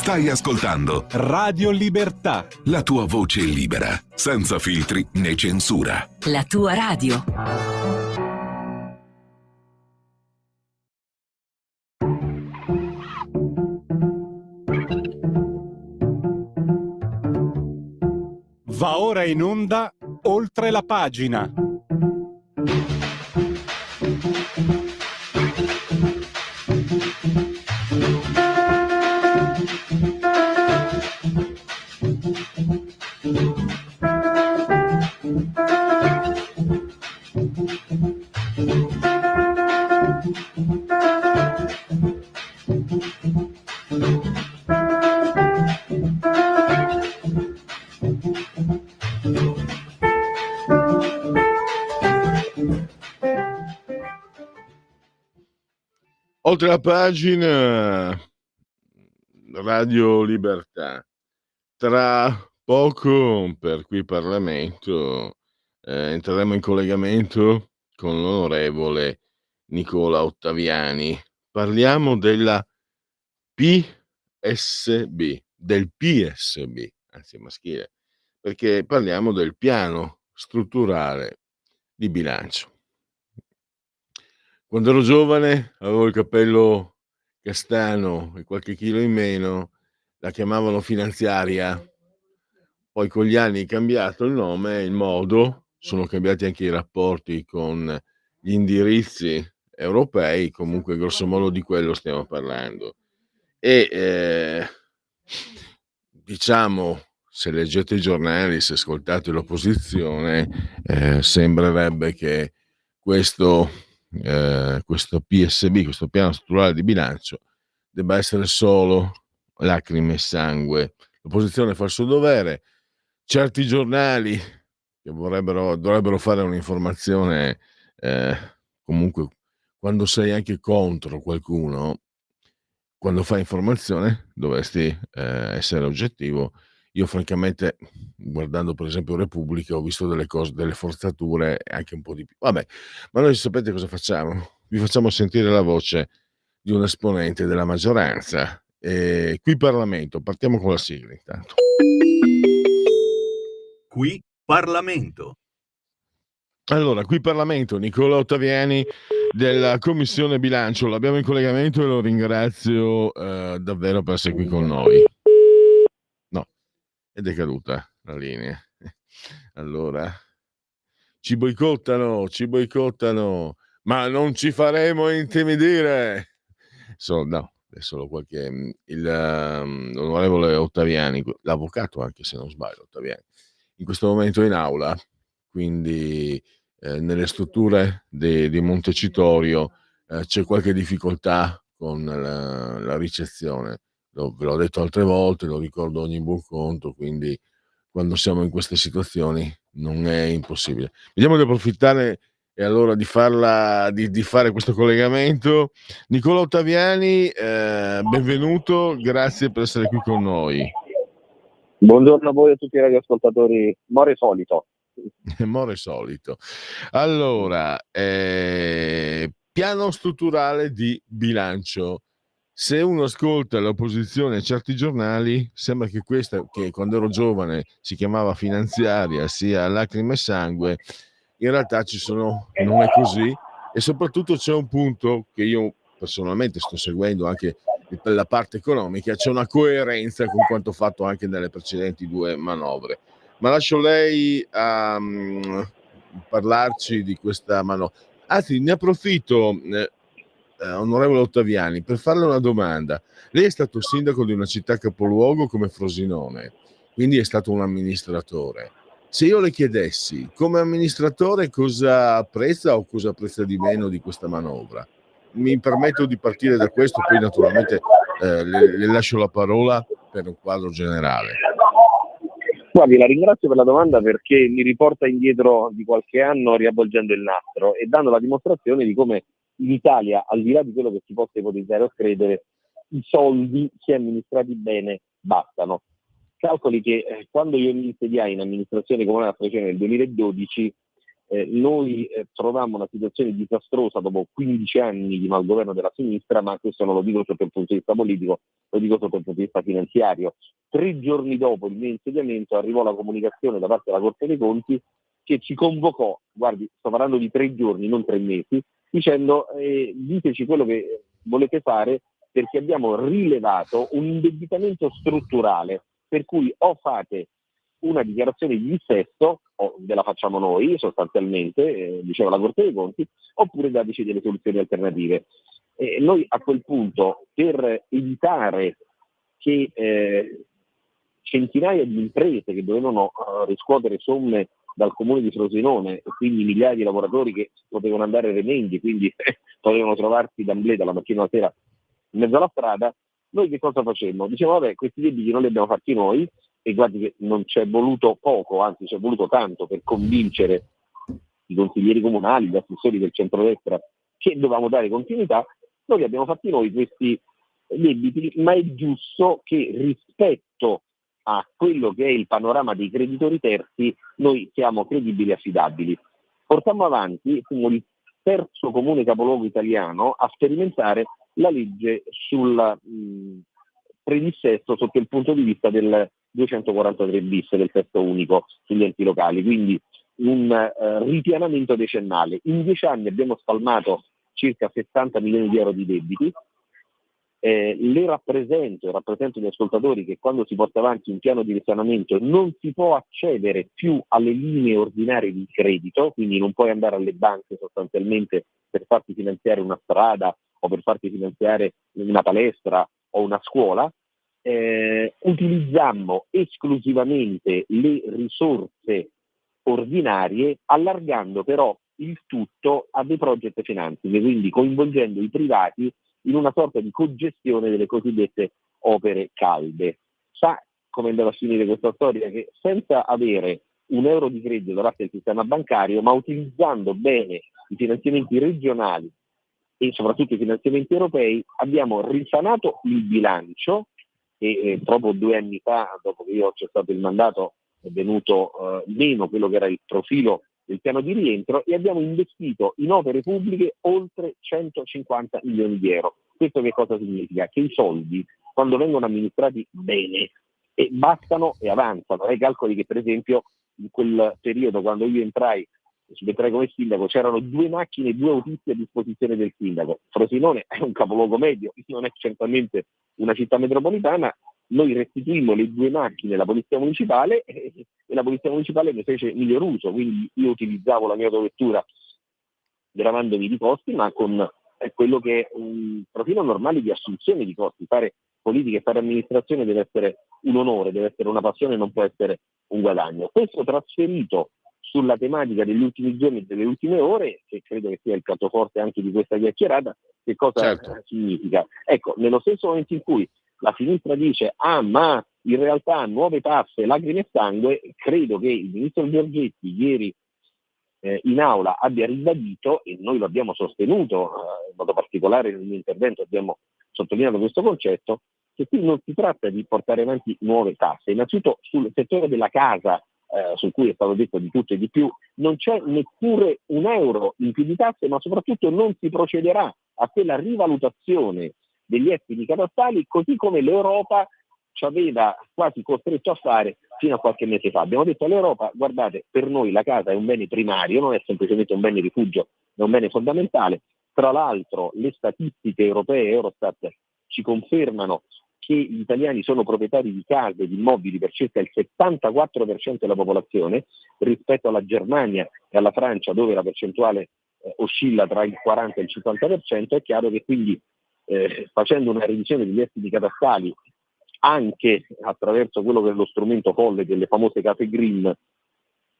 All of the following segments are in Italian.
Stai ascoltando Radio Libertà, la tua voce libera, senza filtri né censura. La tua radio. va ora in onda Oltre la pagina. Oltre la pagina, Radio Libertà. Tra poco, per qui Parlamento, entreremo in collegamento con l'onorevole Nicola Ottaviani. Parliamo della PSB, del PSB, anzi maschile, perché parliamo del piano strutturale di bilancio. Quando ero giovane avevo il capello castano e qualche chilo in meno, la chiamavano finanziaria, poi con gli anni è cambiato il nome, il modo, sono cambiati anche i rapporti con gli indirizzi europei, comunque grosso modo di quello stiamo parlando. E diciamo, se leggete i giornali, se ascoltate l'opposizione, sembrerebbe che questo PSB, questo piano strutturale di bilancio, debba essere solo lacrime e sangue. L'opposizione fa il suo dovere, certi giornali che dovrebbero fare un'informazione, comunque quando sei anche contro qualcuno, quando fai informazione dovresti essere oggettivo. Io francamente, guardando per esempio Repubblica, ho visto delle cose, delle forzature e anche un po' di più. Vabbè, ma noi sapete cosa facciamo? Vi facciamo sentire la voce di un esponente della maggioranza. Qui Parlamento, partiamo con la sigla intanto. Qui Parlamento. Allora, qui Parlamento, Nicola Ottaviani della Commissione Bilancio, l'abbiamo in collegamento e lo ringrazio davvero per essere qui con noi. No, è decaduta la linea. Allora, ci boicottano, ma non ci faremo intimidire. No, è solo qualche... l'onorevole Ottaviani, l'avvocato anche se non sbaglio, Ottaviani, in questo momento è in aula, quindi nelle strutture di Montecitorio c'è qualche difficoltà con la ricezione. Ve l'ho detto altre volte, lo ricordo ogni buon conto, quindi quando siamo in queste situazioni non è impossibile. Vediamo di approfittare e allora di fare questo collegamento. Nicola Ottaviani, benvenuto, grazie per essere qui con noi. Buongiorno a voi e a tutti i radioascoltatori. More solito. More solito. Allora, piano strutturale di bilancio. Se uno ascolta l'opposizione a certi giornali, sembra che questa, che quando ero giovane si chiamava finanziaria, sia lacrime e sangue, in realtà non è così, e soprattutto c'è un punto che io personalmente sto seguendo anche per la parte economica, c'è una coerenza con quanto fatto anche nelle precedenti due manovre. Ma lascio lei a parlarci di questa manovra. Anzi, ne approfitto, onorevole Ottaviani, per farle una domanda. Lei è stato sindaco di una città capoluogo come Frosinone, quindi è stato un amministratore. Se io le chiedessi come amministratore cosa apprezza o cosa apprezza di meno di questa manovra, mi permetto di partire da questo, poi naturalmente le lascio la parola per un quadro generale. Guardi, la ringrazio per la domanda perché mi riporta indietro di qualche anno riavvolgendo il nastro e dando la dimostrazione di come in Italia, al di là di quello che si possa ipotizzare o credere, i soldi, se amministrati bene, bastano. Calcoli che quando io mi insediai in amministrazione comunale a Frosinone nel 2012, Noi trovammo una situazione disastrosa dopo 15 anni di malgoverno della sinistra, ma questo non lo dico sotto il punto di vista politico, lo dico sotto il punto di vista finanziario. 3 giorni dopo il mio insediamento arrivò la comunicazione da parte della Corte dei Conti che ci convocò, guardi, sto parlando di 3 giorni, non 3 mesi, dicendo diteci quello che volete fare, perché abbiamo rilevato un indebitamento strutturale, per cui o fate una dichiarazione di dissesto, o ve la facciamo noi sostanzialmente, diceva la Corte dei Conti, oppure dateci delle soluzioni alternative. Noi a quel punto, per evitare che centinaia di imprese che dovevano riscuotere somme dal comune di Frosinone, e quindi migliaia di lavoratori che potevano andare remendi, quindi potevano trovarsi d'amblè dalla mattina alla sera in mezzo alla strada, noi che cosa facemmo? Dicevamo, vabbè, questi debiti non li abbiamo fatti noi, e guardi che non c'è voluto poco, anzi c'è voluto tanto per convincere i consiglieri comunali, gli assessori del centrodestra che dovevamo dare continuità, noi li abbiamo fatti noi questi debiti, ma è giusto che rispetto a quello che è il panorama dei creditori terzi noi siamo credibili e affidabili. Portammo avanti, fummo il terzo comune capoluogo italiano a sperimentare la legge sul predissesto sotto il punto di vista del 243 bis del testo unico sugli enti locali, quindi un ripianamento decennale. In 10 anni abbiamo spalmato circa 70 milioni di euro di debiti. Le rappresento gli ascoltatori che quando si porta avanti un piano di risanamento non si può accedere più alle linee ordinarie di credito, quindi non puoi andare alle banche sostanzialmente per farti finanziare una strada o per farti finanziare una palestra o una scuola. Utilizzammo esclusivamente le risorse ordinarie, allargando però il tutto a dei project financing, quindi coinvolgendo i privati in una sorta di cogestione delle cosiddette opere calde. Sa come andava a finire questa storia? Che senza avere un euro di credito da parte del sistema bancario, ma utilizzando bene i finanziamenti regionali e soprattutto i finanziamenti europei, abbiamo risanato il bilancio e proprio 2 anni fa, dopo che io ho cessato il mandato, è venuto meno quello che era il profilo del piano di rientro, e abbiamo investito in opere pubbliche oltre 150 milioni di euro. Questo che cosa significa? Che i soldi, quando vengono amministrati bene, bastano e avanzano. Calcoli che per esempio in quel periodo, quando io subentrai come sindaco, c'erano 2 macchine e 2 autisti a disposizione del sindaco. Frosinone è un capoluogo medio, non è certamente una città metropolitana. Noi restituimmo le 2 macchine alla Polizia Municipale e la Polizia Municipale ne fece miglior uso, quindi io utilizzavo la mia autovettura gravandomi di costi, ma con quello che è un profilo normale di assunzione di costi. Fare politica e fare amministrazione deve essere un onore, deve essere una passione, non può essere un guadagno. Questo trasferito sulla tematica degli ultimi giorni e delle ultime ore, che credo che sia il piatto forte anche di questa chiacchierata, che cosa significa? Ecco, nello stesso momento in cui la sinistra dice ma in realtà nuove tasse, lacrime e sangue, credo che il ministro Giorgetti ieri in aula abbia ribadito, e noi lo abbiamo sostenuto in modo particolare nel mio intervento, abbiamo sottolineato questo concetto, che qui non si tratta di portare avanti nuove tasse. Innanzitutto sul settore della casa, su cui è stato detto di tutto e di più, non c'è neppure un euro in più di tasse, ma soprattutto non si procederà a quella rivalutazione degli estimi catastali, così come l'Europa ci aveva quasi costretto a fare fino a qualche mese fa. Abbiamo detto all'Europa: guardate, per noi la casa è un bene primario, non è semplicemente un bene rifugio, è un bene fondamentale. Tra l'altro le statistiche europee, Eurostat, ci confermano che gli italiani sono proprietari di case e di immobili per circa il 74% della popolazione, rispetto alla Germania e alla Francia, dove la percentuale oscilla tra il 40 e il 50%. È chiaro che quindi facendo una revisione degli estimi catastali anche attraverso quello che è lo strumento folle delle famose case green,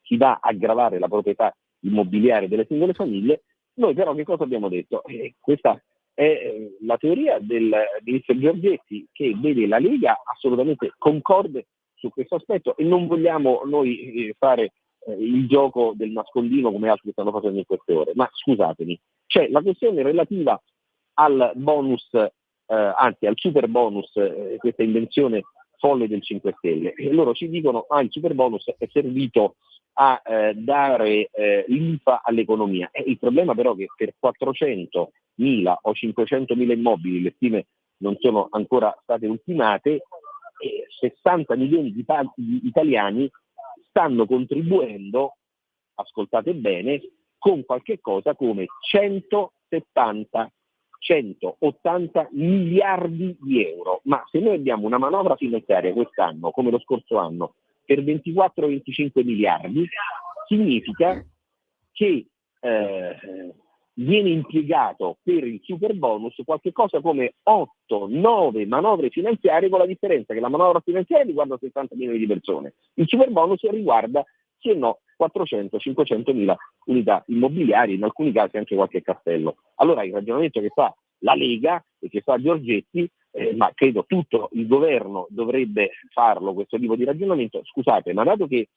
si va a gravare la proprietà immobiliare delle singole famiglie. Noi però che cosa abbiamo detto? Questa è la teoria del ministro Giorgetti, che vede la Lega assolutamente concorde su questo aspetto, e non vogliamo noi fare il gioco del nascondino come altri stanno facendo in queste ore. Ma scusatemi, c'è la questione relativa al bonus, anzi al super bonus, questa invenzione folle del 5 Stelle. E loro ci dicono il super bonus è servito a dare linfa all'economia. Il problema però è che per 400.000 o 500.000 immobili, le stime non sono ancora state ultimate, 60 milioni di italiani stanno contribuendo, ascoltate bene, con qualche cosa come 180 miliardi di euro. Ma se noi abbiamo una manovra finanziaria quest'anno, come lo scorso anno, per 24-25 miliardi, significa che viene impiegato per il super bonus qualche cosa come 8-9 manovre finanziarie, con la differenza che la manovra finanziaria riguarda 70 milioni di persone, il super bonus riguarda, sì e no, 400-500 mila unità immobiliari, in alcuni casi anche qualche castello. Allora il ragionamento che fa la Lega e che fa Giorgetti, ma credo tutto il governo dovrebbe farlo questo tipo di ragionamento, scusate, ma dato che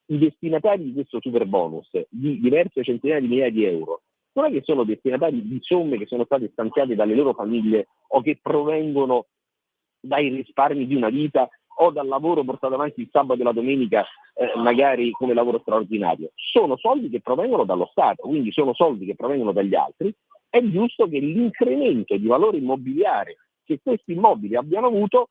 i destinatari di questo super bonus di diverse centinaia di migliaia di euro non è che sono destinatari di somme che sono state stanziate dalle loro famiglie o che provengono dai risparmi di una vita o dal lavoro portato avanti il sabato e la domenica, magari come lavoro straordinario. Sono soldi che provengono dallo Stato, quindi sono soldi che provengono dagli altri. È giusto che l'incremento di valore immobiliare che questi immobili abbiano avuto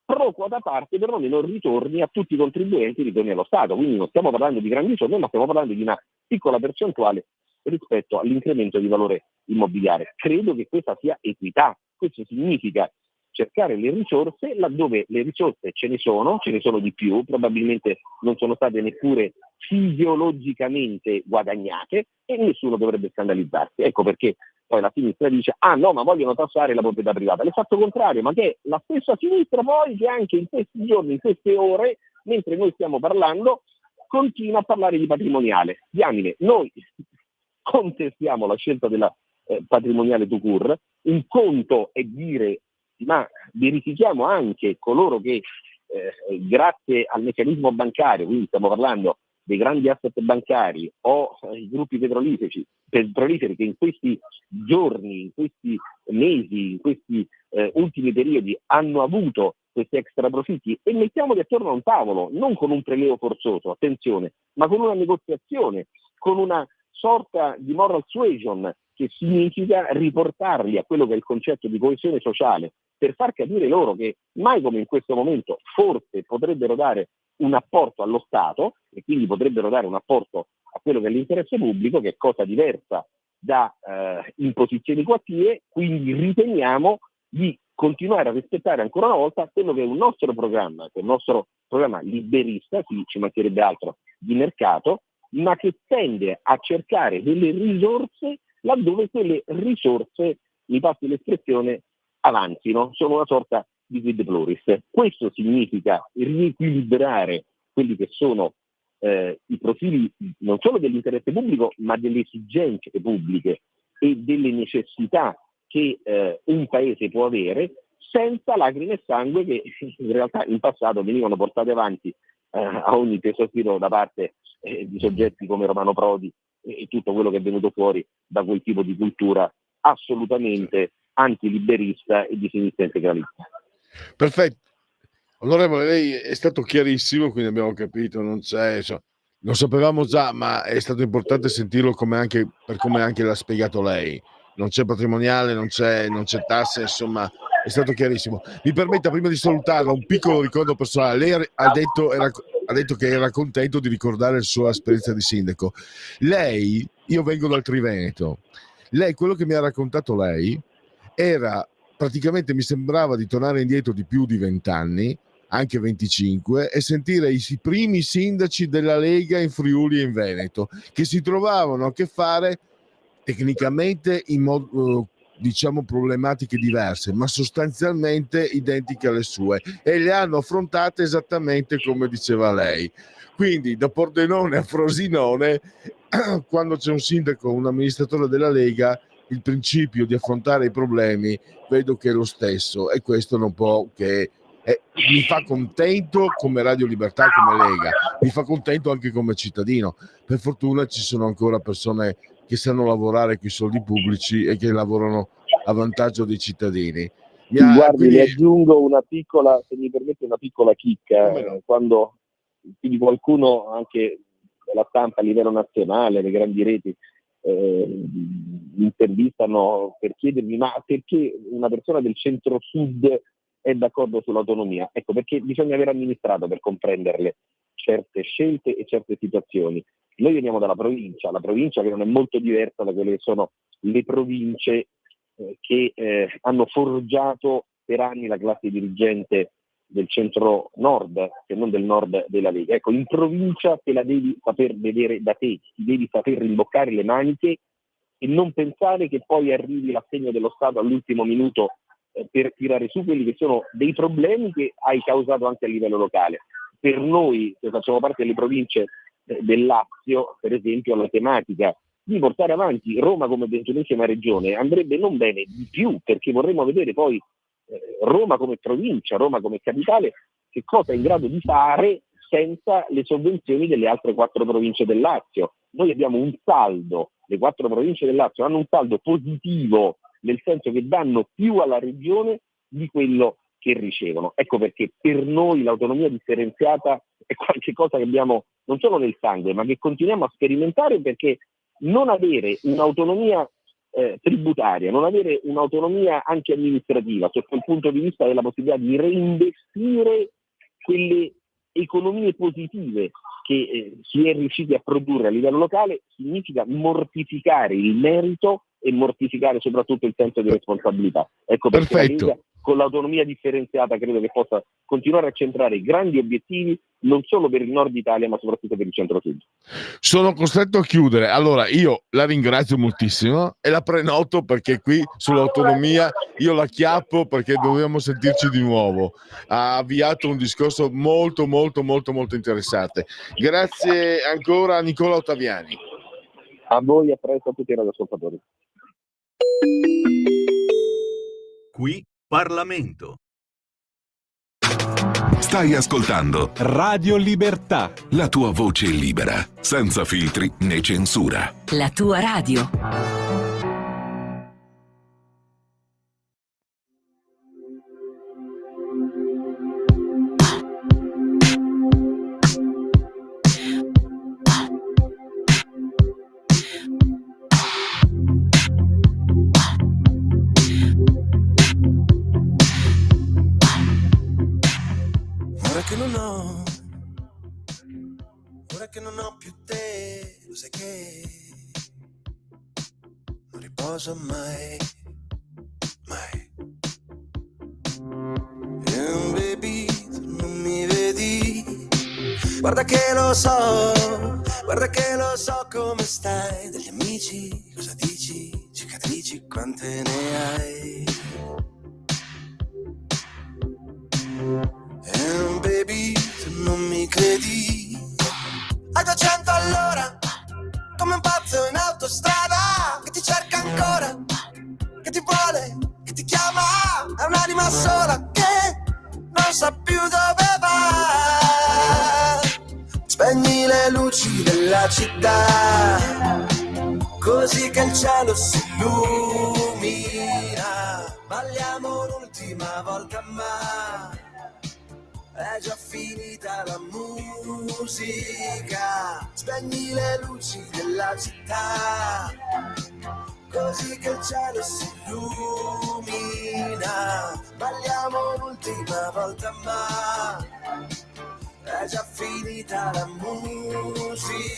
pro quota parte perlomeno ritorni a tutti i contribuenti, ritorni allo Stato. Quindi non stiamo parlando di grandi somme, ma stiamo parlando di una piccola percentuale rispetto all'incremento di valore immobiliare. Credo che questa sia equità. Questo significa cercare le risorse laddove le risorse ce ne sono di più, probabilmente non sono state neppure fisiologicamente guadagnate e nessuno dovrebbe scandalizzarsi. Ecco perché poi la sinistra dice no, ma vogliono tassare la proprietà privata. L'effetto contrario, ma che è la stessa sinistra poi che anche in questi giorni, in queste ore, mentre noi stiamo parlando, continua a parlare di patrimoniale. Diamine, noi contestiamo la scelta della patrimoniale tout court. Un conto è dire ma verifichiamo anche coloro che grazie al meccanismo bancario, quindi stiamo parlando dei grandi asset bancari o i gruppi petroliferi che in questi giorni, in questi mesi, in questi ultimi periodi hanno avuto questi extra profitti, e mettiamoli attorno a un tavolo, non con un prelievo forzoso, attenzione, ma con una negoziazione, con una sorta di moral suasion, che significa riportarli a quello che è il concetto di coesione sociale, per far capire loro che mai come in questo momento forse potrebbero dare un apporto allo Stato e quindi potrebbero dare un apporto a quello che è l'interesse pubblico, che è cosa diversa da imposizioni coattive. Quindi riteniamo di continuare a rispettare ancora una volta quello che è un nostro programma, che è il nostro programma liberista, sì, ci mancherebbe altro, di mercato, ma che tende a cercare delle risorse laddove quelle risorse, mi passi l'espressione, avanzino, sono una sorta di quid pluris. Questo significa riequilibrare quelli che sono i profili non solo dell'interesse pubblico, ma delle esigenze pubbliche e delle necessità che un paese può avere, senza lacrime e sangue che in realtà in passato venivano portate avanti a ogni sospiro da parte di soggetti come Romano Prodi e tutto quello che è venuto fuori da quel tipo di cultura assolutamente antiliberista e di sinistra integralista. Perfetto. Onorevole, lei è stato chiarissimo, quindi abbiamo capito, non c'è, lo sapevamo già, ma è stato importante sentirlo come anche l'ha spiegato lei. Non c'è patrimoniale, non c'è tasse, insomma, è stato chiarissimo. Mi permetta, prima di salutarla, un piccolo ricordo personale. Lei ha detto che era contento di ricordare la sua esperienza di sindaco. Lei, io vengo dal Triveneto, quello che mi ha raccontato lei era praticamente, mi sembrava di tornare indietro di più di 20 anni, anche 25, e sentire i primi sindaci della Lega in Friuli e in Veneto, che si trovavano a che fare tecnicamente in diciamo problematiche diverse, ma sostanzialmente identiche alle sue, e le hanno affrontate esattamente come diceva lei. Quindi da Pordenone a Frosinone, quando c'è un sindaco, un amministratore della Lega, il principio di affrontare i problemi vedo che è lo stesso, e questo non può che mi fa contento come Radio Libertà, come Lega, mi fa contento anche come cittadino. Per fortuna ci sono ancora persone che sanno lavorare con i soldi pubblici e che lavorano a vantaggio dei cittadini. Guardi, le aggiungo una piccola, se mi permette, una piccola chicca. Quando più di qualcuno anche della stampa a livello nazionale, le grandi reti intervistano per chiedermi ma perché una persona del centro-sud è d'accordo sull'autonomia? Ecco, perché bisogna aver amministrato per comprenderle certe scelte e certe situazioni. Noi veniamo dalla provincia, la provincia che non è molto diversa da quelle che sono le province che hanno forgiato per anni la classe dirigente del centro-nord, se non del nord della Lega. Ecco, in provincia te la devi saper vedere da te, ti devi saper rimboccare le maniche e non pensare che poi arrivi l'assegno dello Stato all'ultimo minuto per tirare su quelli che sono dei problemi che hai causato anche a livello locale. Per noi, che facciamo parte delle province del Lazio, per esempio, la tematica di portare avanti Roma come 21esima regione andrebbe non bene di più, perché vorremmo vedere poi Roma come provincia, Roma come capitale, che cosa è in grado di fare senza le sovvenzioni delle altre 4 province del Lazio. Noi abbiamo un saldo, le 4 province del Lazio hanno un saldo positivo, nel senso che danno più alla regione di quello che ricevono. Ecco perché per noi l'autonomia differenziata è qualcosa che abbiamo non solo nel sangue, ma che continuiamo a sperimentare, perché non avere un'autonomia tributaria, non avere un'autonomia anche amministrativa sotto il punto di vista della possibilità di reinvestire quelle economie positive che si è riusciti a produrre a livello locale, significa mortificare il merito e mortificare soprattutto il senso di responsabilità. Ecco perché Perfetto. la Lega, con l'autonomia differenziata, credo che possa continuare a centrare grandi obiettivi non solo per il nord Italia ma soprattutto per il centro-sud. Sono costretto a chiudere. Allora io la ringrazio moltissimo e la prenoto, perché qui sull'autonomia io la chiappo, perché dobbiamo sentirci di nuovo. Ha avviato un discorso molto molto molto molto interessante. Grazie ancora a Nicola Ottaviani. A voi, a presto, a tutti i radioascoltatori. Qui Parlamento. Stai ascoltando Radio Libertà. la tua voce libera, senza filtri né censura. La tua radio. Ora che non ho più te, lo sai che non riposo mai, mai. Baby, tu non mi vedi, guarda che lo so come stai. Degli amici, cosa dici? Cicatrici, quante ne hai? Baby, tu non mi credi, a 200 all'ora, come un pazzo in autostrada, che ti cerca ancora, che ti vuole, che ti chiama. È un'anima sola che non sa più dove va. Spegni le luci della città, così che il cielo si illumina. Balliamo l'ultima volta, ma è già finita la musica. Spegni le luci della città, così che il cielo si illumina. Balliamo l'ultima volta, ma è già finita la musica.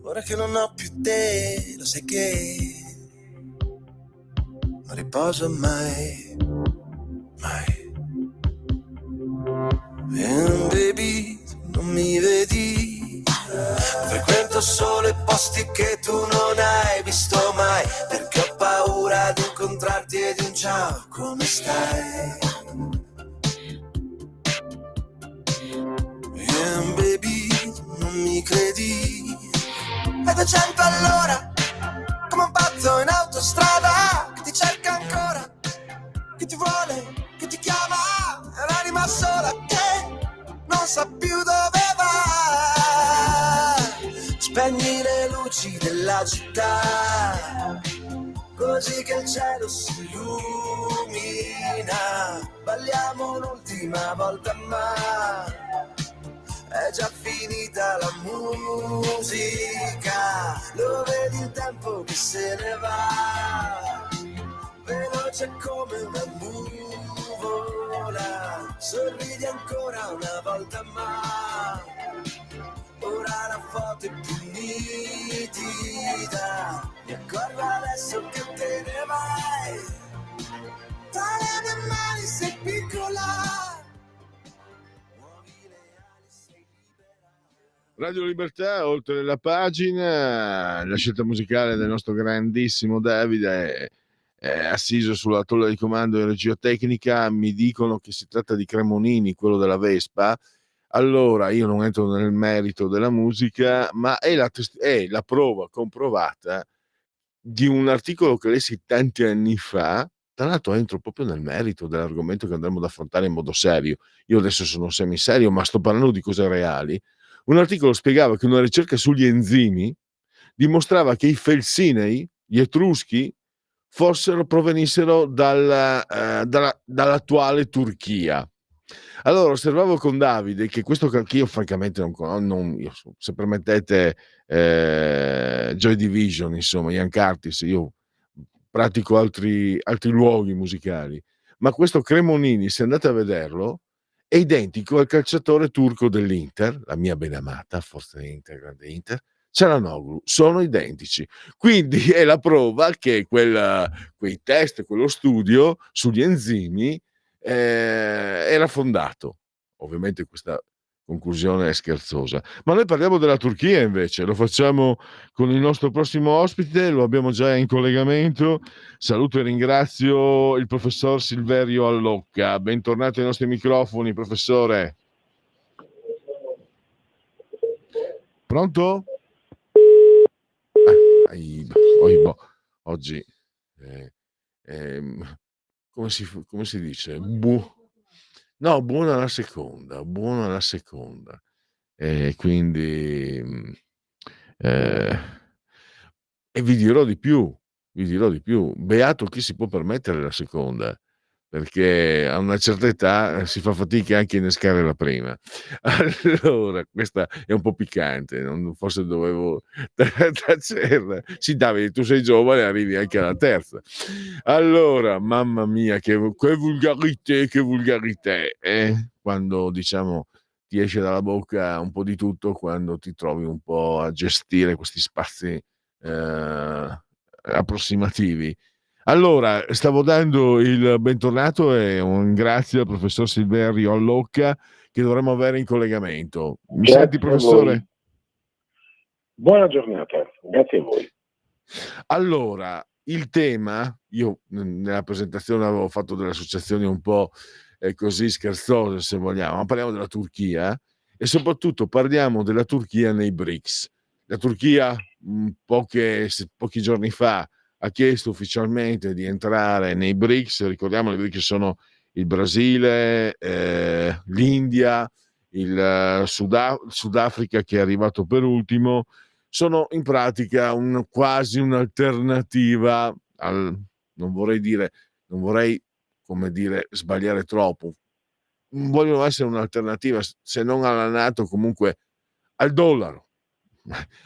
Ora che non ho più te, lo sai che non riposo mai, mai. Baby, tu non mi vedi, frequento solo i posti che tu non hai visto mai, perché ho paura di incontrarti e di un ciao, come stai? Baby, tu non mi credi, a 200 all'ora, come un pazzo in autostrada, che ti cerca ancora, che ti vuole, che ti chiama. È un'anima sola che non sa più dove va. Spegni le luci della città, così che il cielo si illumina. Balliamo un'ultima volta ma è già finita la musica, lo vedi il tempo che se ne va, veloce come una nuvola, sorridi ancora una volta ma ora la foto è più nitida, mi accorgo adesso che te ne vai, tra le mie mani sei piccola. Radio Libertà, oltre la pagina, la scelta musicale del nostro grandissimo Davide è assiso sulla tolla di comando in regia tecnica. Mi dicono che si tratta di Cremonini, quello della Vespa. Allora, io non entro nel merito della musica, ma è la prova comprovata di un articolo che lessi tanti anni fa. Tra l'altro entro proprio nel merito dell'argomento che andremo ad affrontare in modo serio. Io adesso sono semiserio, ma sto parlando di cose reali. Un articolo spiegava che una ricerca sugli enzimi dimostrava che i felsinei, gli etruschi, provenissero dall'attuale Turchia. Allora osservavo con Davide che questo che io francamente se permettete Joy Division, insomma, Ian Curtis, io pratico altri luoghi musicali, ma questo Cremonini, se andate a vederlo, è identico al calciatore turco dell'Inter, la mia benamata, forza Inter, grande Inter, Çalhanoğlu, sono identici. Quindi è la prova che quei test, quello studio sugli enzimi era fondato. Ovviamente questa conclusione è scherzosa, ma noi parliamo della Turchia invece, lo facciamo con il nostro prossimo ospite, lo abbiamo già in collegamento. Saluto e ringrazio il professor Silverio Allocca. Bentornato ai nostri microfoni, professore. Pronto? Oggi come si dice? Buona la seconda, quindi e vi dirò di più, beato chi si può permettere la seconda, perché a una certa età si fa fatica anche a innescare la prima. Allora, questa è un po' piccante, forse dovevo tacerla. Sì, Davide, tu sei giovane, arrivi anche alla terza. Allora, mamma mia, che volgarità, quando diciamo ti esce dalla bocca un po' di tutto, quando ti trovi un po' a gestire questi spazi approssimativi. Allora, stavo dando il bentornato e un grazie al professor Silverio Allocca che dovremmo avere in collegamento. Mi senti, professore? Buona giornata, grazie a voi. Allora, il tema, io nella presentazione avevo fatto delle associazioni un po' così scherzose, se vogliamo, ma parliamo della Turchia e soprattutto parliamo della Turchia nei BRICS. La Turchia pochi giorni fa ha chiesto ufficialmente di entrare nei BRICS. Ricordiamo che i BRICS sono il Brasile, l'India, il Sudafrica che è arrivato per ultimo. Sono in pratica quasi un'alternativa non vorrei sbagliare troppo. Vogliono essere un'alternativa, se non alla NATO, comunque al dollaro,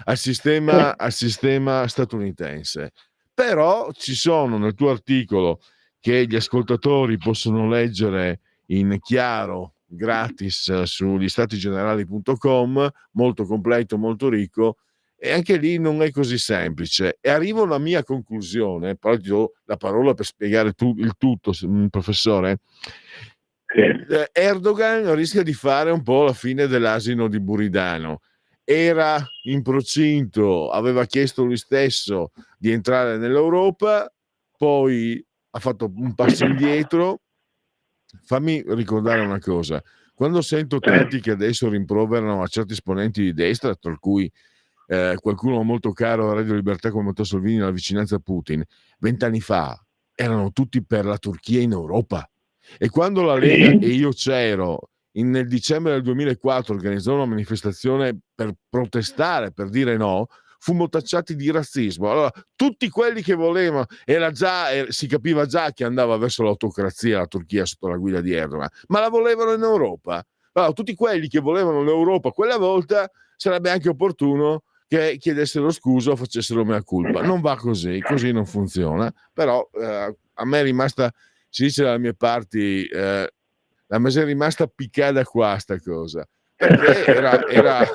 al sistema statunitense. Però ci sono nel tuo articolo, che gli ascoltatori possono leggere in chiaro gratis sugli statigenerali.com, molto completo, molto ricco, e anche lì non è così semplice. E arrivo alla mia conclusione, poi ti do la parola per spiegare il tutto, professore. Erdogan rischia di fare un po' la fine dell'asino di Buridano. Era in procinto, aveva chiesto lui stesso di entrare nell'Europa, poi ha fatto un passo indietro. Fammi ricordare una cosa: quando sento tanti che adesso rimproverano a certi esponenti di destra, tra cui qualcuno molto caro a Radio Libertà come Matteo Salvini, la vicinanza a Putin, 20 anni fa erano tutti per la Turchia in Europa, e quando la Lega, e io c'ero, nel dicembre del 2004 organizzò una manifestazione per protestare, per dire no, fummo tacciati di razzismo. Allora, tutti quelli che volevano, si capiva già che andava verso l'autocrazia la Turchia sotto la guida di Erdogan, ma la volevano in Europa. Allora, tutti quelli che volevano l'Europa quella volta, sarebbe anche opportuno che chiedessero scusa o facessero mea culpa. Non va così non funziona, però a me è rimasta, si dice dalle mie parti, la mi è rimasta piccata qua sta cosa, perché era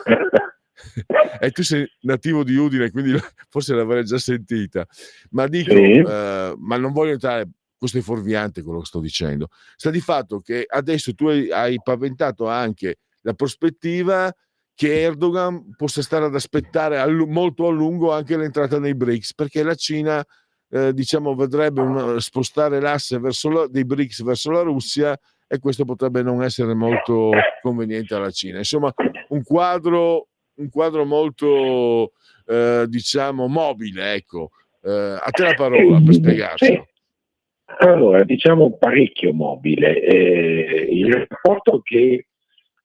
e tu sei nativo di Udine, quindi forse l'avrei già sentita, ma dico, Sì. ma non voglio entrare, questo è fuorviante quello che sto dicendo, sta di fatto che adesso tu hai paventato anche la prospettiva che Erdogan possa stare ad aspettare molto a lungo anche l'entrata nei BRICS, perché la Cina diciamo vedrebbe spostare l'asse dei BRICS verso la Russia, e questo potrebbe non essere molto conveniente alla Cina. Insomma, un quadro molto diciamo mobile, ecco. A te la parola per spiegarcelo. Sì. Allora, diciamo parecchio mobile. Il rapporto che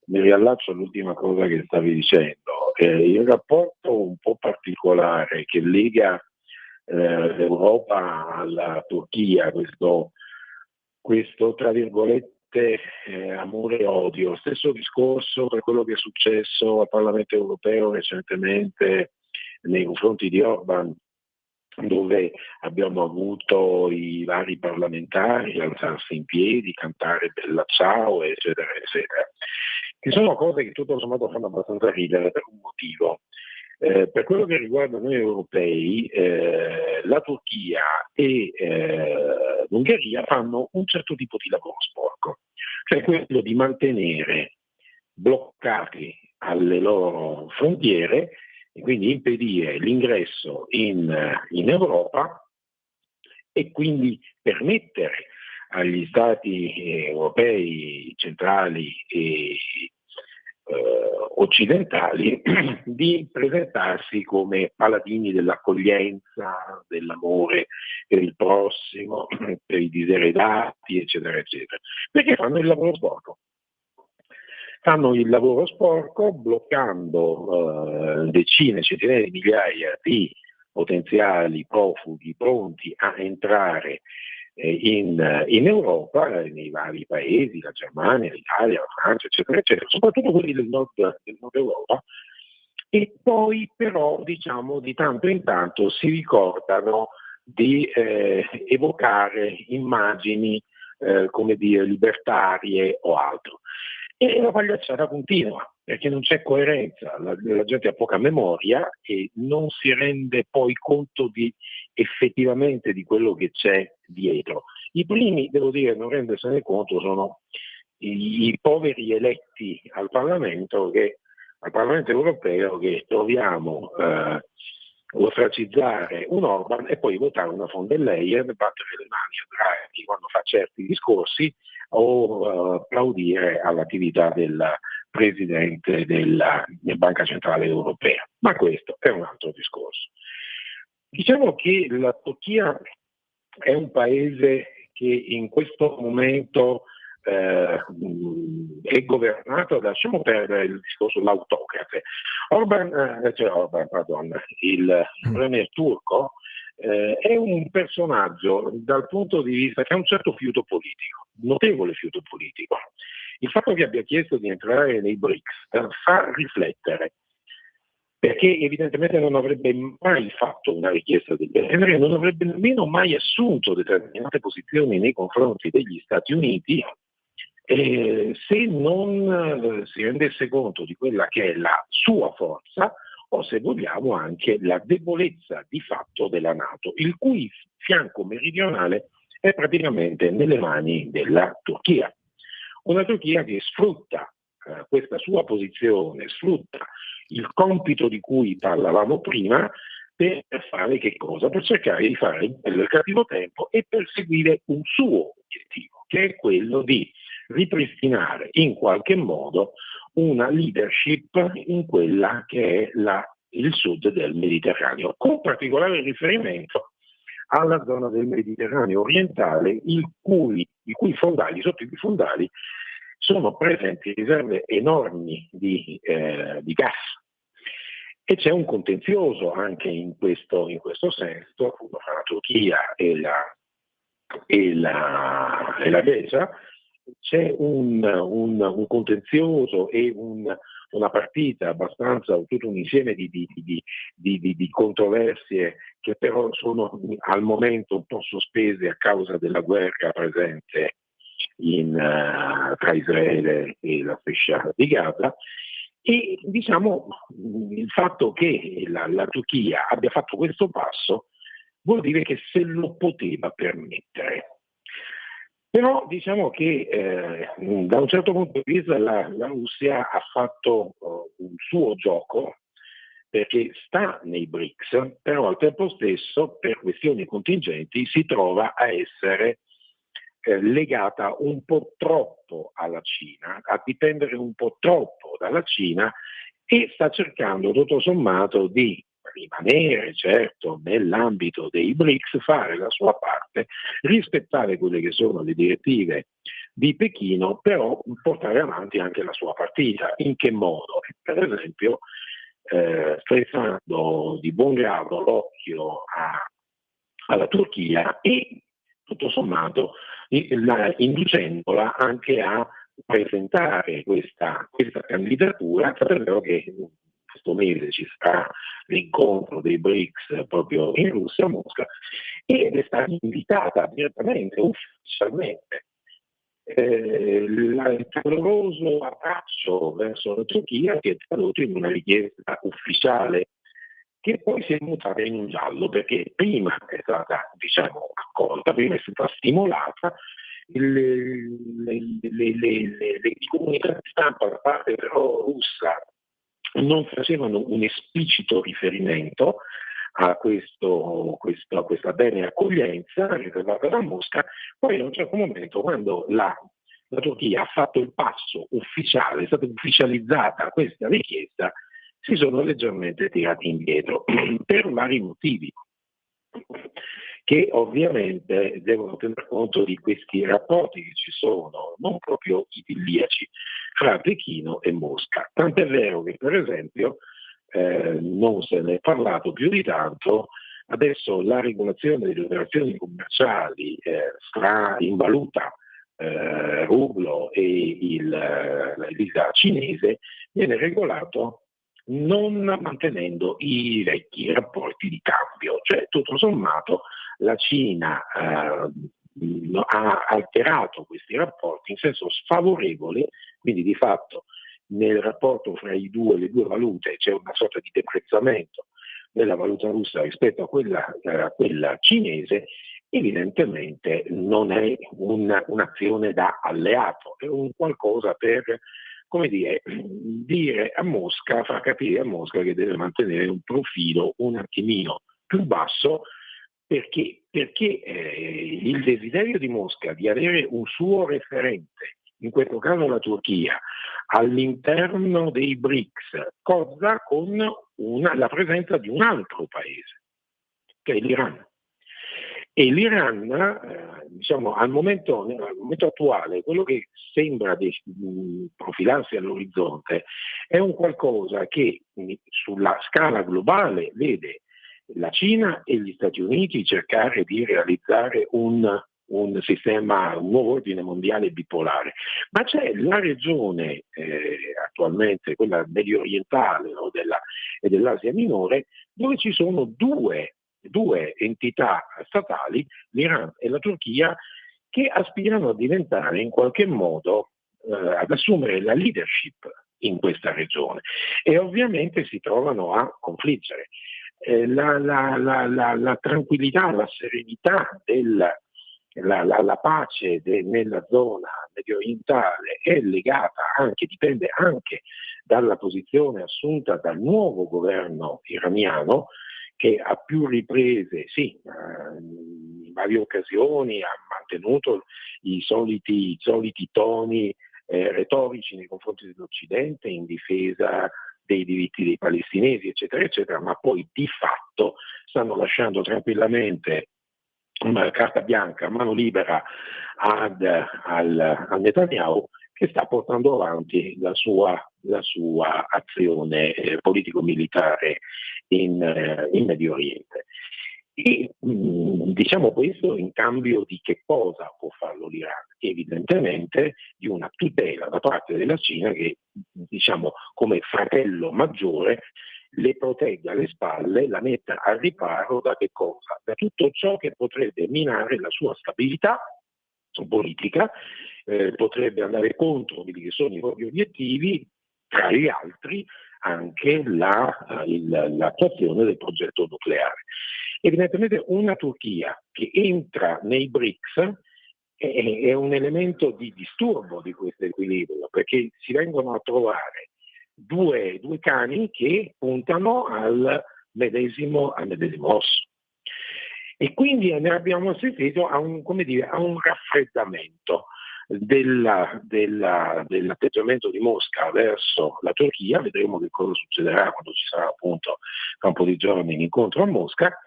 mi riallaccio all'ultima cosa che stavi dicendo, il rapporto un po' particolare che lega l'Europa alla Turchia, questo tra virgolette amore e odio, stesso discorso per quello che è successo al Parlamento europeo recentemente nei confronti di Orban, dove abbiamo avuto i vari parlamentari alzarsi in piedi, cantare Bella Ciao, eccetera, eccetera, che sono cose che tutto sommato fanno abbastanza ridere per un motivo. Per quello che riguarda noi europei, la Turchia e l'Ungheria fanno un certo tipo di lavoro sporco, cioè quello di mantenere bloccati alle loro frontiere e quindi impedire l'ingresso in Europa e quindi permettere agli stati europei centrali e occidentali di presentarsi come paladini dell'accoglienza, dell'amore per il prossimo, per i diseredati, eccetera, eccetera, perché fanno il lavoro sporco. Fanno il lavoro sporco bloccando decine, centinaia di migliaia di potenziali profughi pronti a entrare in Europa, nei vari paesi, la Germania, l'Italia, la Francia, eccetera, eccetera, soprattutto quelli del nord Europa, e poi però diciamo di tanto in tanto si ricordano di evocare immagini come dire libertarie o altro. E la pagliacciata continua, perché non c'è coerenza, la gente ha poca memoria e non si rende poi conto effettivamente di quello che c'è dietro. I primi, devo dire, a non rendersene conto sono i poveri eletti al Parlamento europeo, che troviamo ostracizzare un Orban e poi votare una von der Leyen, battere le mani a Draghi quando fa certi discorsi o applaudire all'attività del presidente della Banca Centrale Europea. Ma questo è un altro discorso. Diciamo che la Turchia è un paese che in questo momento è governato, lasciamo perdere il discorso l'autocrate. Il premier turco è un personaggio dal punto di vista che ha un certo fiuto politico, notevole fiuto politico. Il fatto che abbia chiesto di entrare nei BRICS fa riflettere, perché evidentemente non avrebbe mai fatto una richiesta del genere, non avrebbe nemmeno mai assunto determinate posizioni nei confronti degli Stati Uniti se non si rendesse conto di quella che è la sua forza, o se vogliamo anche la debolezza di fatto della NATO, il cui fianco meridionale è praticamente nelle mani della Turchia. Una Turchia che sfrutta questa sua posizione, sfrutta il compito di cui parlavamo prima per fare che cosa? Per cercare di fare il bello e il cattivo tempo e perseguire un suo obiettivo, che è quello di ripristinare in qualche modo una leadership in quella che è il sud del Mediterraneo, con particolare riferimento alla zona del Mediterraneo orientale, sotto i cui fondali sono presenti riserve enormi di gas. E c'è un contenzioso anche in questo senso fra la Turchia e la Grecia. C'è un contenzioso e una partita abbastanza, tutto un insieme di controversie che però sono al momento un po' sospese a causa della guerra presente tra Israele e la striscia di Gaza. E diciamo il fatto che la Turchia abbia fatto questo passo vuol dire che se lo poteva permettere. Però diciamo che da un certo punto di vista la Russia ha fatto un suo gioco, perché sta nei BRICS, però al tempo stesso per questioni contingenti si trova a essere legata un po' troppo alla Cina, a dipendere un po' troppo dalla Cina, e sta cercando tutto sommato di rimanere certo nell'ambito dei BRICS, fare la sua parte, rispettare quelle che sono le direttive di Pechino, però portare avanti anche la sua partita. In che modo? Per esempio strizzando di buon grado l'occhio alla Turchia e tutto sommato inducendola anche a presentare questa candidatura, tant'è vero che questo mese ci sarà l'incontro dei BRICS proprio in Russia, a Mosca, ed è stata invitata direttamente, ufficialmente. Il caloroso abbraccio verso la Turchia si è tradotto in una richiesta ufficiale che poi si è mutata in un giallo, perché prima è stata accolta, prima è stata stimolata, le comunicati stampa da parte però russa non facevano un esplicito riferimento a questa bene accoglienza riservata da Mosca. Poi a un certo momento, quando la Turchia ha fatto il passo ufficiale, è stata ufficializzata questa richiesta, si sono leggermente tirati indietro per vari motivi che ovviamente devono tener conto di questi rapporti che ci sono, non proprio idilliaci, fra Pechino e Mosca. Tant'è vero che per esempio non se ne è parlato più di tanto, adesso la regolazione delle operazioni commerciali in valuta rublo e la lira cinese viene regolato non mantenendo i vecchi rapporti di cambio, cioè tutto sommato la Cina ha alterato questi rapporti in senso sfavorevole, quindi di fatto nel rapporto fra le due valute c'è una sorta di deprezzamento della valuta russa rispetto a quella cinese. Evidentemente non è un'azione da alleato, è un qualcosa per, come dire a Mosca, far capire a Mosca che deve mantenere un profilo un attimino più basso, perché il desiderio di Mosca di avere un suo referente, in questo caso la Turchia, all'interno dei BRICS, cosa con la presenza di un altro paese, che è l'Iran. E l'Iran, al momento attuale, quello che sembra profilarsi all'orizzonte è un qualcosa che sulla scala globale vede la Cina e gli Stati Uniti cercare di realizzare un nuovo ordine mondiale bipolare, ma c'è la regione attualmente, quella medio orientale, no, e dell'Asia minore, dove ci sono due entità statali, l'Iran e la Turchia, che aspirano a diventare in qualche modo, ad assumere la leadership in questa regione, e ovviamente si trovano a confliggere. La tranquillità, la serenità la pace nella zona medio orientale è legata dipende anche dalla posizione assunta dal nuovo governo iraniano, che a più riprese, in varie occasioni ha mantenuto i soliti toni retorici nei confronti dell'Occidente in difesa dei diritti dei palestinesi, eccetera, eccetera, ma poi di fatto stanno lasciando tranquillamente una carta bianca, mano libera al Netanyahu, che sta portando avanti la sua azione politico-militare in Medio Oriente. E diciamo questo in cambio di che cosa può farlo l'Iran? Evidentemente di una tutela da parte della Cina che, diciamo, come fratello maggiore le protegga alle spalle, la metta al riparo da che cosa? Da tutto ciò che potrebbe minare la sua stabilità politica, potrebbe andare contro quelli che sono i propri obiettivi, tra gli altri anche l'attuazione del progetto nucleare. Evidentemente una Turchia che entra nei BRICS è un elemento di disturbo di questo equilibrio, perché si vengono a trovare due cani che puntano al medesimo osso. E quindi ne abbiamo assistito a un raffreddamento dell'atteggiamento di Mosca verso la Turchia. Vedremo che cosa succederà quando ci sarà appunto tra un po' di giorni l'incontro a Mosca.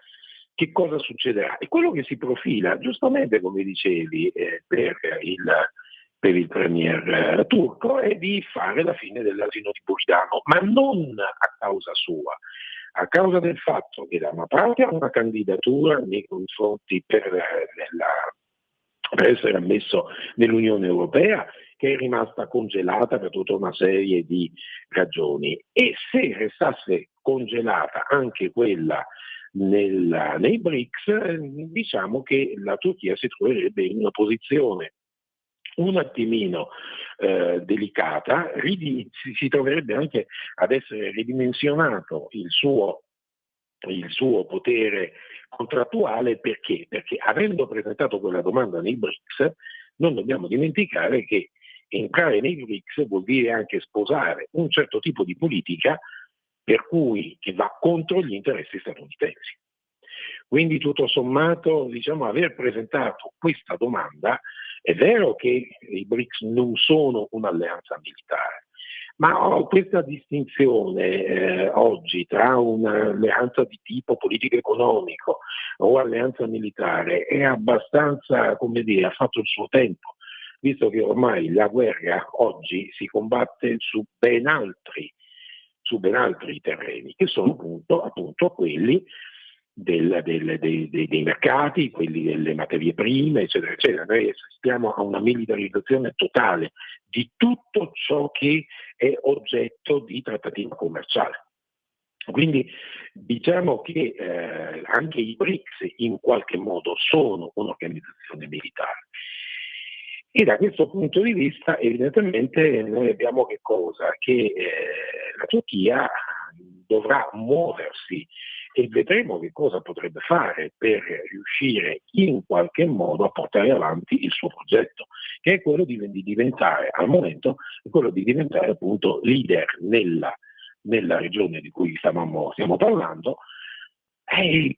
Che cosa succederà? E quello che si profila, giustamente come dicevi, per il premier turco è di fare la fine dell'asino di Buridano, ma non a causa sua, a causa del fatto che da una parte ha una candidatura nei confronti per essere ammesso nell'Unione Europea, che è rimasta congelata per tutta una serie di ragioni, e se restasse congelata anche quella nei BRICS, diciamo che la Turchia si troverebbe in una posizione un attimino delicata, si troverebbe anche ad essere ridimensionato il suo potere contrattuale. Perché? Perché avendo presentato quella domanda nei BRICS, non dobbiamo dimenticare che entrare nei BRICS vuol dire anche sposare un certo tipo di politica per cui che va contro gli interessi statunitensi. Quindi tutto sommato, diciamo, aver presentato questa domanda, è vero che i BRICS non sono un'alleanza militare, ma questa distinzione oggi tra un'alleanza di tipo politico-economico o alleanza militare è abbastanza, come dire, ha fatto il suo tempo, visto che ormai la guerra oggi si combatte su ben altri terreni, che sono appunto quelli dei mercati, quelli delle materie prime, eccetera, eccetera. Noi assistiamo a una militarizzazione totale di tutto ciò che è oggetto di trattativa commerciale. Quindi diciamo che anche i BRICS in qualche modo sono un'organizzazione militare. E da questo punto di vista evidentemente noi abbiamo che cosa? Che la Turchia dovrà muoversi e vedremo che cosa potrebbe fare per riuscire in qualche modo a portare avanti il suo progetto, che è quello di diventare al momento, appunto leader nella regione di cui stiamo parlando,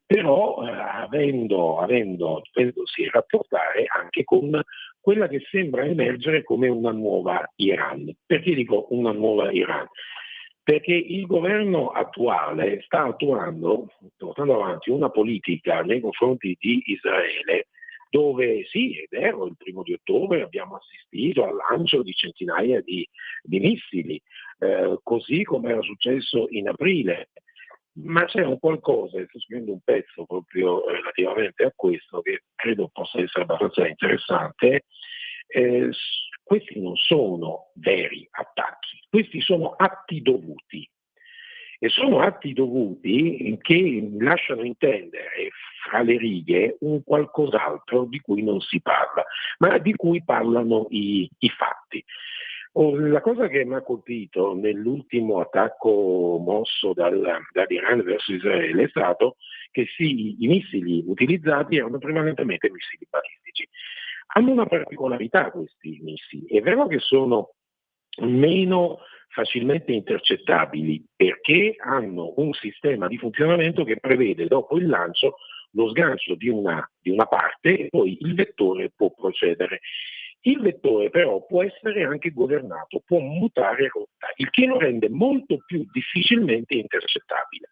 però avendosi rapportare anche con quella che sembra emergere come una nuova Iran. Perché dico una nuova Iran? Perché il governo attuale sta portando avanti una politica nei confronti di Israele, dove sì, è vero, il 1° di ottobre abbiamo assistito al lancio di centinaia di missili, così come era successo in aprile. Ma c'è un qualcosa, sto scrivendo un pezzo proprio relativamente a questo, che credo possa essere abbastanza interessante. Questi non sono veri attacchi, questi sono atti dovuti. E sono atti dovuti che lasciano intendere fra le righe un qualcos'altro di cui non si parla, ma di cui parlano i fatti. La cosa che mi ha colpito nell'ultimo attacco mosso dall'Iran verso Israele è stato che sì, i missili utilizzati erano prevalentemente missili balistici. Hanno una particolarità questi missili, è vero che sono meno facilmente intercettabili perché hanno un sistema di funzionamento che prevede dopo il lancio lo sgancio di una parte e poi il vettore può procedere. Il vettore però può essere anche governato, può mutare rotta, il che lo rende molto più difficilmente intercettabile.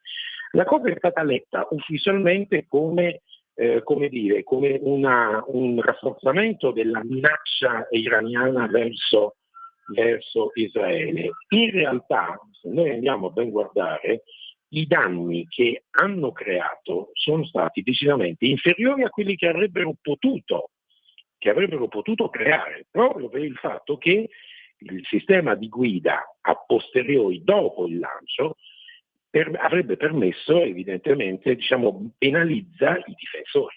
La cosa è stata letta ufficialmente come un rafforzamento della minaccia iraniana verso verso Israele. In realtà, se noi andiamo a ben guardare, i danni che hanno creato sono stati decisamente inferiori a quelli che avrebbero potuto creare, proprio per il fatto che il sistema di guida a posteriori dopo il lancio avrebbe permesso, evidentemente, penalizza i difensori.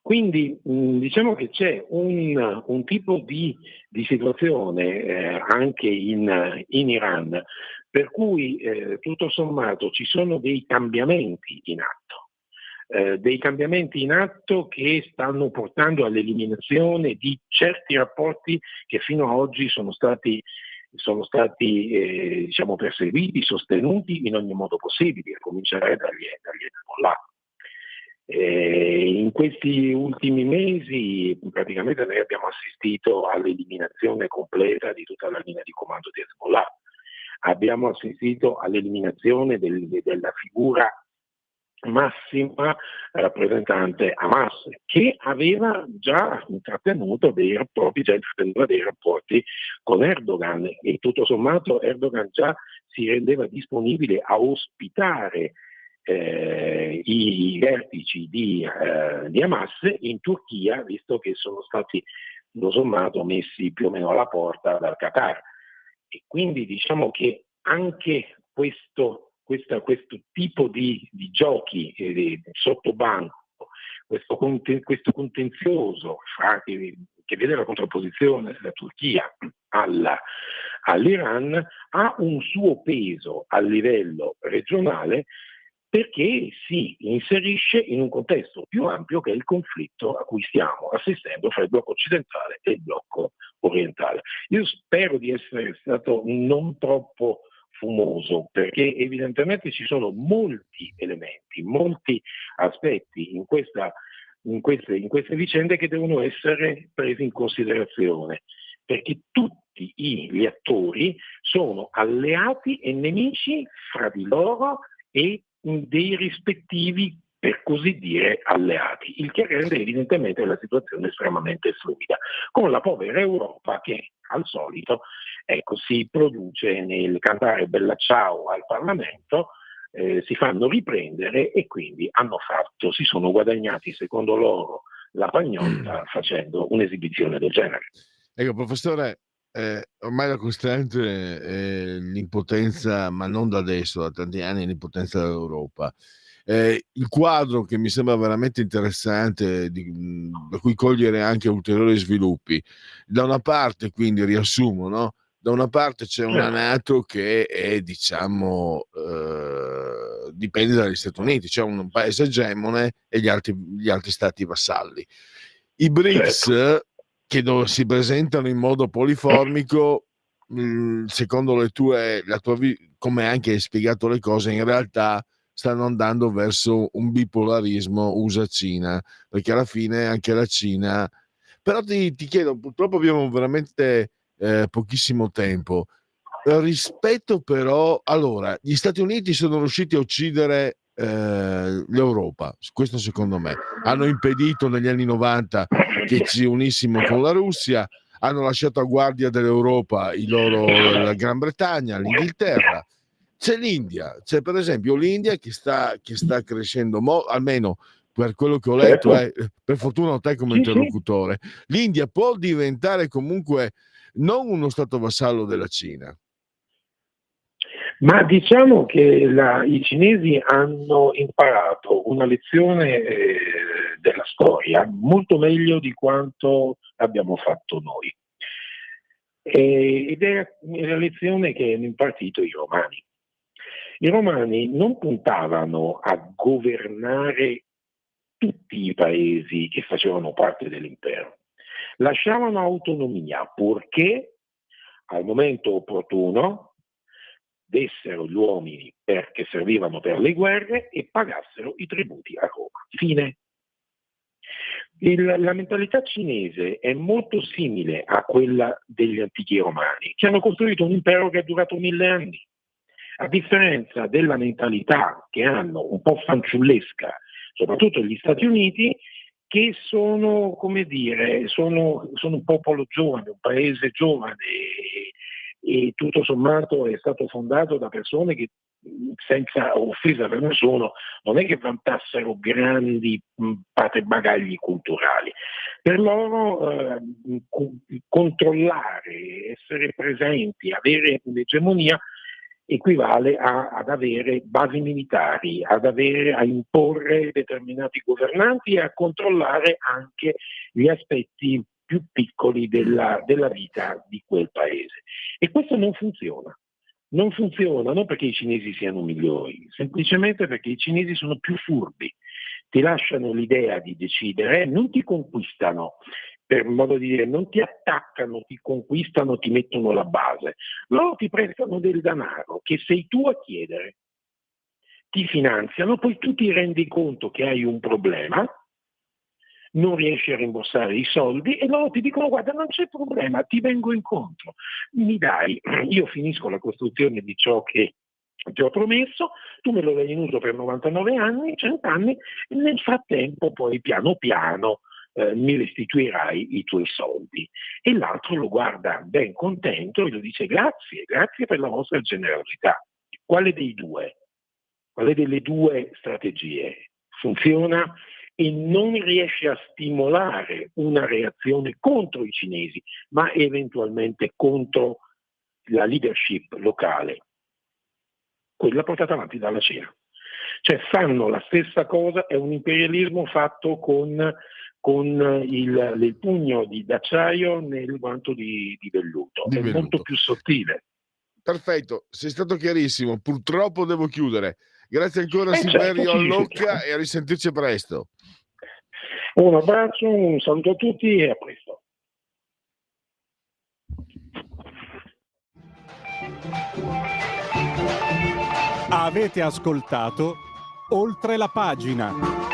Quindi diciamo che c'è un tipo di situazione anche in Iran, per cui tutto sommato ci sono dei cambiamenti in atto che stanno portando all'eliminazione di certi rapporti che fino ad oggi sono stati perseguiti, sostenuti in ogni modo possibile, a cominciare dagli Hezbollah. In questi ultimi mesi praticamente noi abbiamo assistito all'eliminazione completa di tutta la linea di comando di Hezbollah, abbiamo assistito all'eliminazione della figura massima rappresentante Hamas, che aveva già intrattenuto dei rapporti con Erdogan, e tutto sommato Erdogan già si rendeva disponibile a ospitare i vertici di Hamas in Turchia, visto che sono stati tutto sommato messi più o meno alla porta dal Qatar. E quindi diciamo che anche questo tipo di giochi sotto banco, questo contenzioso che vede la contrapposizione della Turchia all'Iran, ha un suo peso a livello regionale, perché si inserisce in un contesto più ampio che è il conflitto a cui stiamo assistendo fra il blocco occidentale e il blocco orientale. Io spero di essere stato non troppo fumoso, perché evidentemente ci sono molti elementi, molti aspetti in queste vicende che devono essere presi in considerazione, perché tutti gli attori sono alleati e nemici fra di loro e dei rispettivi, per così dire, alleati, il che rende evidentemente la situazione estremamente fluida, con la povera Europa che al solito si produce nel cantare Bella Ciao al Parlamento, si fanno riprendere e quindi si sono guadagnati secondo loro la pagnotta facendo un'esibizione del genere. Ecco, professore, ormai la costante è l'impotenza, ma non da adesso, da tanti anni, l'impotenza dell'Europa. Il quadro che mi sembra veramente interessante, da cui cogliere anche ulteriori sviluppi. Da una parte, quindi riassumo, no? Da una parte c'è una NATO che è, dipende dagli Stati Uniti, c'è un paese egemone e gli altri stati vassalli. I BRICS, che si presentano in modo poliformico, secondo come anche hai spiegato le cose, in realtà stanno andando verso un bipolarismo USA-Cina, perché alla fine anche la Cina. Però ti chiedo, purtroppo abbiamo veramente pochissimo tempo. Rispetto però, allora, gli Stati Uniti sono riusciti a uccidere l'Europa, questo secondo me. Hanno impedito negli anni 90 che ci unissimo con la Russia, hanno lasciato a guardia dell'Europa la Gran Bretagna, l'Inghilterra. C'è l'India, c'è per esempio l'India che sta crescendo, almeno per quello che ho letto, per fortuna ho te come interlocutore. L'India può diventare comunque non uno stato vassallo della Cina. Ma diciamo che i cinesi hanno imparato una lezione della storia molto meglio di quanto abbiamo fatto noi. Ed è la lezione che hanno impartito i romani. I romani non puntavano a governare tutti i paesi che facevano parte dell'impero. Lasciavano autonomia purché al momento opportuno dessero gli uomini che servivano per le guerre e pagassero i tributi a Roma. Fine. La mentalità cinese è molto simile a quella degli antichi romani, che hanno costruito un impero che è durato 1000 anni. A differenza della mentalità che hanno un po' fanciullesca, soprattutto gli Stati Uniti, che sono, come dire, sono un popolo giovane, un paese giovane e tutto sommato è stato fondato da persone che, senza offesa per nessuno, non è che vantassero grandi bagagli culturali. Per loro controllare, essere presenti, avere un'egemonia equivale ad avere basi militari, a imporre determinati governanti e a controllare anche gli aspetti più piccoli della vita di quel paese. E questo non funziona. Non funziona non perché i cinesi siano migliori, semplicemente perché i cinesi sono più furbi, ti lasciano l'idea di decidere, non ti conquistano, per modo di dire, non ti attaccano, ti conquistano, ti mettono la base. Loro ti prestano del denaro che sei tu a chiedere, ti finanziano, poi tu ti rendi conto che hai un problema, non riesci a rimborsare i soldi e loro ti dicono: guarda, non c'è problema, ti vengo incontro, mi dai, io finisco la costruzione di ciò che ti ho promesso, tu me lo dai in uso per 99 anni, 100 anni, e nel frattempo poi piano piano mi restituirai i tuoi soldi. E l'altro lo guarda ben contento e lo dice: grazie per la vostra generosità. Quale dei due? Quale delle due strategie funziona e non riesce a stimolare una reazione contro i cinesi, ma eventualmente contro la leadership locale? Quella portata avanti dalla Cina. Cioè fanno la stessa cosa, è un imperialismo fatto con il pugno d'acciaio nel guanto di velluto. È molto più sottile. Perfetto, sei stato chiarissimo. Purtroppo devo chiudere. Grazie ancora a Certo, Silverio ci Allocca risentiamo. e a risentirci presto. Un abbraccio, un saluto a tutti e a presto. Avete ascoltato Oltre la pagina.